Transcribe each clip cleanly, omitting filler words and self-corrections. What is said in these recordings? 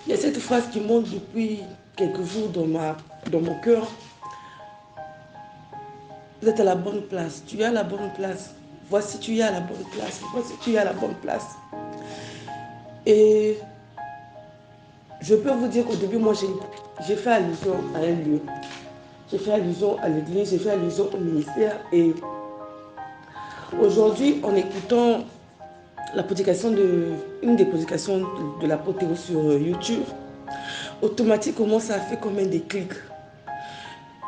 Il y a cette phrase qui monte depuis quelques jours dans mon cœur. Vous êtes à la bonne place. Tu es à la bonne place. Voici, tu es à la bonne place. Voici, tu es à la bonne place. Et je peux vous dire qu'au début, moi, j'ai fait allusion à un lieu. J'ai fait allusion à l'église, j'ai fait allusion au ministère. Et aujourd'hui, en écoutant une des prédications de l'apôtre Théo sur YouTube, automatiquement, ça a fait comme un déclic.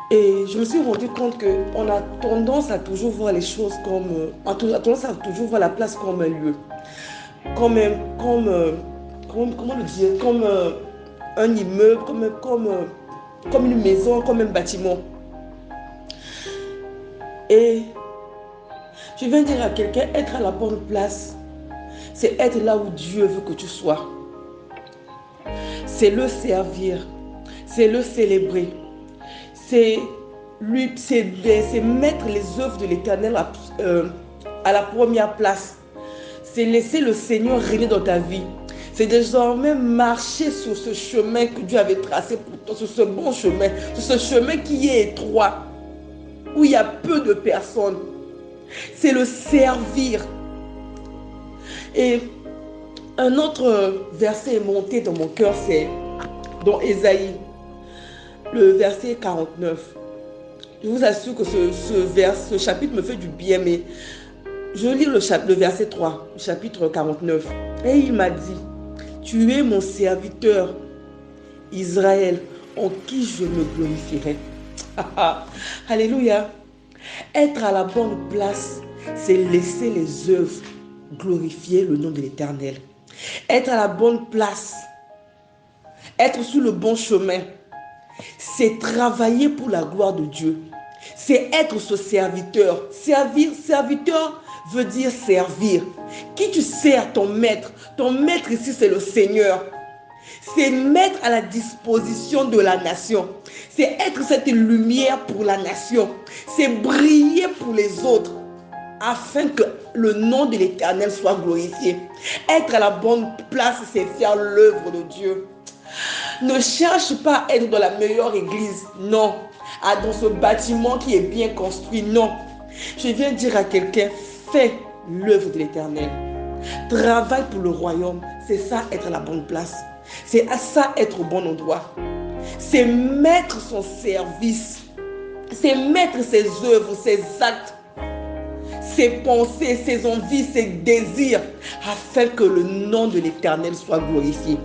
Et je me suis rendu compte qu'on a tendance à toujours voir les choses comme... on a tendance à toujours voir la place comme un lieu. Comment le dire? Comme un immeuble, comme une maison, comme un bâtiment. Et je viens dire à quelqu'un, être à la bonne place, c'est être là où Dieu veut que tu sois. C'est le servir, c'est le célébrer. C'est mettre les œuvres de l'Éternel à la première place. C'est laisser le Seigneur régner dans ta vie. C'est désormais marcher sur ce chemin que Dieu avait tracé pour toi, sur ce bon chemin, sur ce chemin qui est étroit, où il y a peu de personnes. C'est le servir. Et un autre verset est monté dans mon cœur, c'est dans Ésaïe, le verset 49. Je vous assure que ce chapitre me fait du bien, mais je lis le verset 3, le chapitre 49. Et il m'a dit, tu es mon serviteur, Israël, en qui je me glorifierai. Alléluia. Être à la bonne place, c'est laisser les œuvres glorifier le nom de l'Éternel. Être à la bonne place, être sur le bon chemin, c'est travailler pour la gloire de Dieu. C'est être ce serviteur. Serviteur veut dire servir. Qui tu sers? Ton maître. Ton maître ici, c'est le Seigneur. C'est mettre à la disposition de la nation. C'est être cette lumière pour la nation. C'est briller pour les autres afin que le nom de l'Éternel soit glorifié. Être à la bonne place, c'est faire l'œuvre de Dieu. Ne cherche pas à être dans la meilleure église, non. Dans ce bâtiment qui est bien construit, non. Je viens dire à quelqu'un, fais l'œuvre de l'Éternel. Travaille pour le royaume, c'est ça être à la bonne place. C'est à ça être au bon endroit. C'est mettre son service, c'est mettre ses œuvres, ses actes, ses pensées, ses envies, ses désirs, afin que le nom de l'Éternel soit glorifié.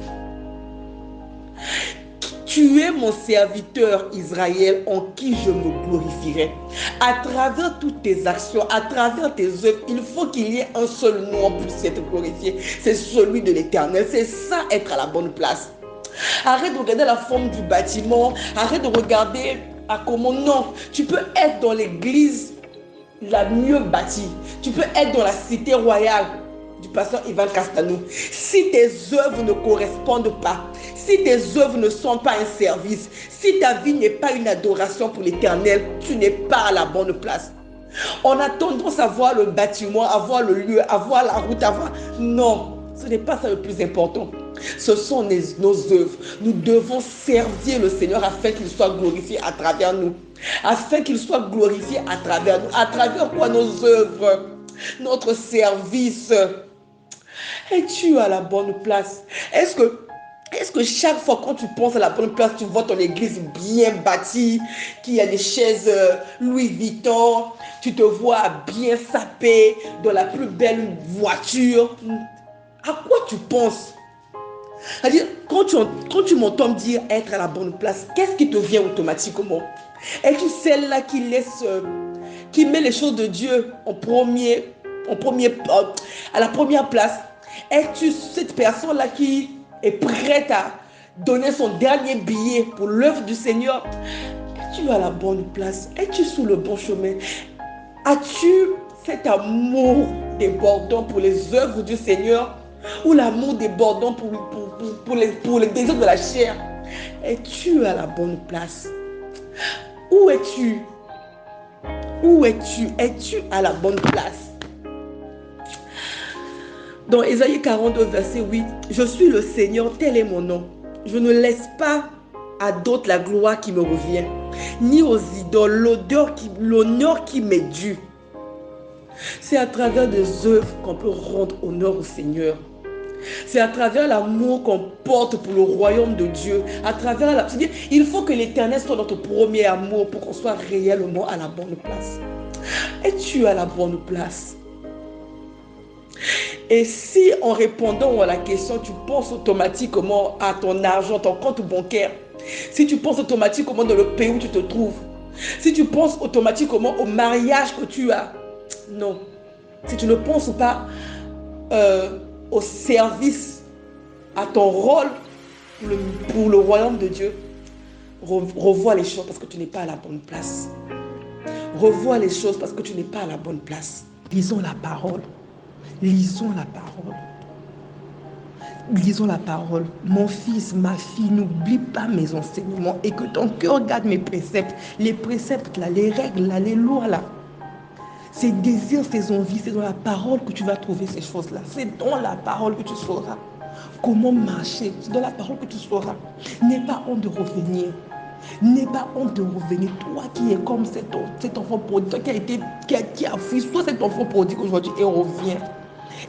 Tu es mon serviteur Israël en qui je me glorifierai. À travers toutes tes actions, à travers tes œuvres, il faut qu'il y ait un seul nom pour s'être glorifié. C'est celui de l'Éternel. C'est ça être à la bonne place. Arrête de regarder la forme du bâtiment. Arrête de regarder à comment. Non, tu peux être dans l'église la mieux bâtie. Tu peux être dans la cité royale du pasteur Ivan Castanou. Si tes œuvres ne correspondent pas, si tes œuvres ne sont pas un service, si ta vie n'est pas une adoration pour l'Éternel, tu n'es pas à la bonne place. On a tendance à voir le bâtiment, à voir le lieu, à voir la route, à voir... Non, ce n'est pas ça le plus important. Ce sont nos œuvres. Nous devons servir le Seigneur afin qu'il soit glorifié à travers nous. Afin qu'il soit glorifié à travers nous. À travers quoi? Nos œuvres, notre service. Es-tu à la bonne place? Est-ce que chaque fois quand tu penses à la bonne place, tu vois ton église bien bâtie, qu'il y a des chaises Louis Vuitton, tu te vois bien sapé dans la plus belle voiture? À quoi tu penses? C'est-à-dire, quand tu m'entends dire être à la bonne place, qu'est-ce qui te vient automatiquement? Es-tu celle-là qui met les choses de Dieu à la première place? Es-tu cette personne-là qui est prête à donner son dernier billet pour l'œuvre du Seigneur? Es-tu à la bonne place? Es-tu sur le bon chemin? As-tu cet amour débordant pour les œuvres du Seigneur? Ou l'amour débordant pour les désirs de la chair? Es-tu à la bonne place? Où es-tu? Où es-tu? Es-tu à la bonne place? Dans Ésaïe 42, verset 8, je suis le Seigneur, tel est mon nom. Je ne laisse pas à d'autres la gloire qui me revient, ni aux idoles l'honneur qui m'est dû. C'est à travers des œuvres qu'on peut rendre honneur au Seigneur. C'est à travers l'amour qu'on porte pour le royaume de Dieu. À travers c'est-à-dire, il faut que l'Éternel soit notre premier amour pour qu'on soit réellement à la bonne place. Es-tu à la bonne place? Et si en répondant à la question, tu penses automatiquement à ton argent, ton compte bancaire, si tu penses automatiquement dans le pays où tu te trouves, si tu penses automatiquement au mariage que tu as, non. Si tu ne penses pas au service, à ton rôle pour le royaume de Dieu, revois les choses parce que tu n'es pas à la bonne place. Revois les choses parce que tu n'es pas à la bonne place. Lisons la parole. Lisons la parole. Lisons la parole. Mon fils, ma fille, n'oublie pas mes enseignements et que ton cœur garde mes préceptes. Les préceptes, là, les règles, là, les lois, là. Ces désirs, ces envies, c'est dans la parole que tu vas trouver ces choses-là. C'est dans la parole que tu sauras comment marcher. C'est dans la parole que tu sauras. N'aie pas honte de revenir. N'aie pas honte de revenir. Toi qui es comme cet enfant prodigue, toi qui a fui, sois cet enfant prodigue aujourd'hui et reviens.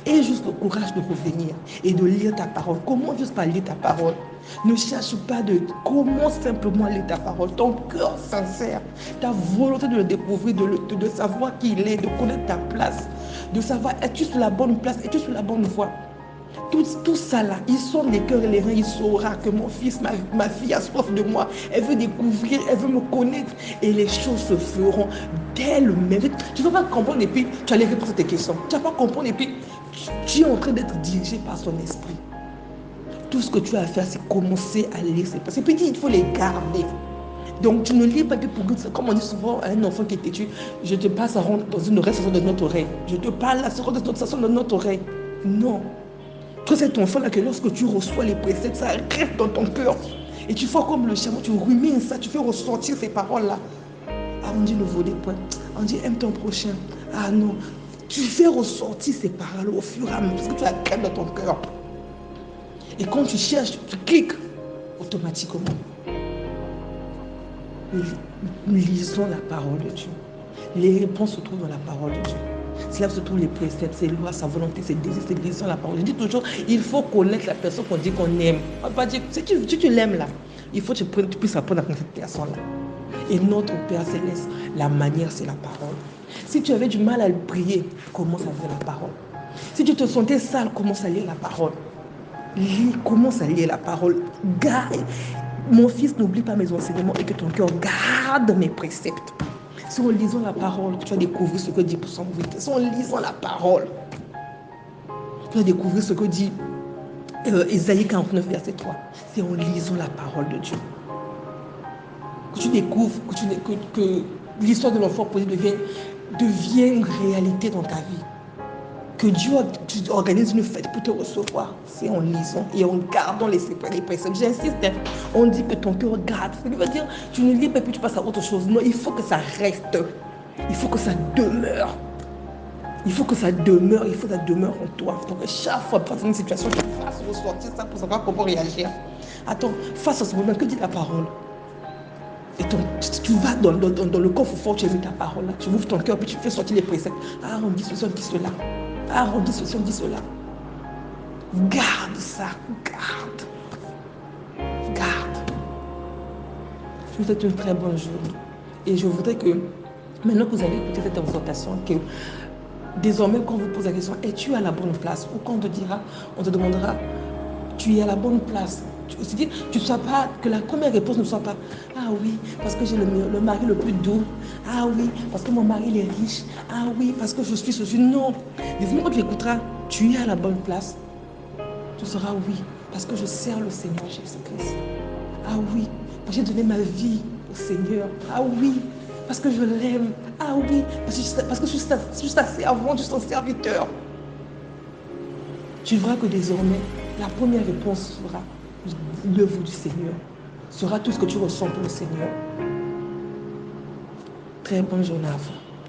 Aie juste le courage de revenir et de lire ta parole. Comment juste pas lire ta parole? Ne cherche pas comment simplement lire ta parole. Ton cœur sincère, ta volonté de le découvrir, de savoir qui il est, de connaître ta place, de savoir es-tu sur la bonne place, es-tu sur la bonne voie. Tout ça là, ils sont les cœurs et les reins, il saura que mon fils, ma fille a soif de moi. Elle veut découvrir, elle veut me connaître et les choses se feront d'elles-mêmes. Tu ne vas pas comprendre et puis tu allais répondre à tes questions. Tu ne vas pas comprendre et puis tu es en train d'être dirigé par son esprit. Tout ce que tu as à faire, c'est commencer à lire ces pensées. Puis il faut les garder. Donc tu ne lis pas que pour comme on dit souvent à un enfant qui est têtu, je te passe à rendre dans une oreille, ça sort de notre oreille. Je te parle là, ça sort de notre oreille. Non. Toi, c'est ton enfant là que lorsque tu reçois les préceptes, ça reste dans ton cœur. Et tu fais comme le chameau, tu rumines ça, tu fais ressortir ces paroles-là. Ah, on dit ne volez point. On dit aime ton prochain. Ah non. Tu fais ressortir ces paroles au fur et à mesure parce que tu la crèves dans ton cœur. Et quand tu cherches, tu cliques automatiquement. Lisons la parole de Dieu. Les réponses se trouvent dans la parole de Dieu. C'est là où se trouvent les préceptes, ses lois, sa volonté, ses désirs, c'est lisons la parole. Je dis toujours, il faut connaître la personne qu'on dit qu'on aime. On va pas dire, si tu l'aimes là, il faut que tu puisses apprendre à connaître cette personne-là. Et notre Père Céleste, la manière, c'est la parole. Si tu avais du mal à le prier, commence à lire la parole. Si tu te sentais sale, commence à lire la parole. Commence à lire la parole. Garde. Mon fils, n'oublie pas mes enseignements et que ton cœur garde mes préceptes. C'est en lisant la parole que tu vas découvrir ce que dit pour son vérité. C'est en lisant la parole que tu vas découvrir ce que dit Ésaïe 49, verset 3. C'est en lisant la parole de Dieu que tu découvres que l'histoire de l'enfant prodigue devient une réalité dans ta vie. Que Dieu organise une fête pour te recevoir. C'est en lisant et en gardant les préceptes. J'insiste, on dit que ton cœur garde. Ça veut dire tu ne lis pas et puis tu passes à autre chose. Non, il faut que ça reste. Il faut que ça demeure. Il faut que ça demeure. Il faut que ça demeure en toi. Donc chaque fois que tu as une situation, tu fasses ressortir ça pour savoir comment réagir. Attends, face à ce moment, que dit la parole? Et tu vas dans le coffre-fort, tu as mis ta parole là. Tu ouvres ton cœur puis tu fais sortir les préceptes. Ah, on dit ceci, on dit cela. Ah, on dit ceci, on dit cela. Garde ça, garde. Je vous souhaite une très bonne journée. Et je voudrais que, maintenant que vous allez écouter cette exhortation, que désormais, quand on vous pose la question, es-tu à la bonne place? Ou quand on te demandera, tu es à la bonne place. C'est-à-dire, tu ne sois pas, que la première réponse ne soit pas, ah oui, parce que j'ai le mari le plus doux. Ah oui, parce que mon mari il est riche. Ah oui, parce que je suis ceci. Non. Dis-moi quand tu écouteras, tu es à la bonne place. Tu sauras oui, parce que je sers le Seigneur Jésus-Christ. Ah oui, parce que j'ai donné ma vie au Seigneur. Ah oui, parce que je l'aime. Ah oui, parce que je suis sa servante, je suis son serviteur. Tu verras que désormais, la première réponse sera l'œuvre du Seigneur. Sera tout ce que tu ressens pour le Seigneur. Très bonne journée à vous.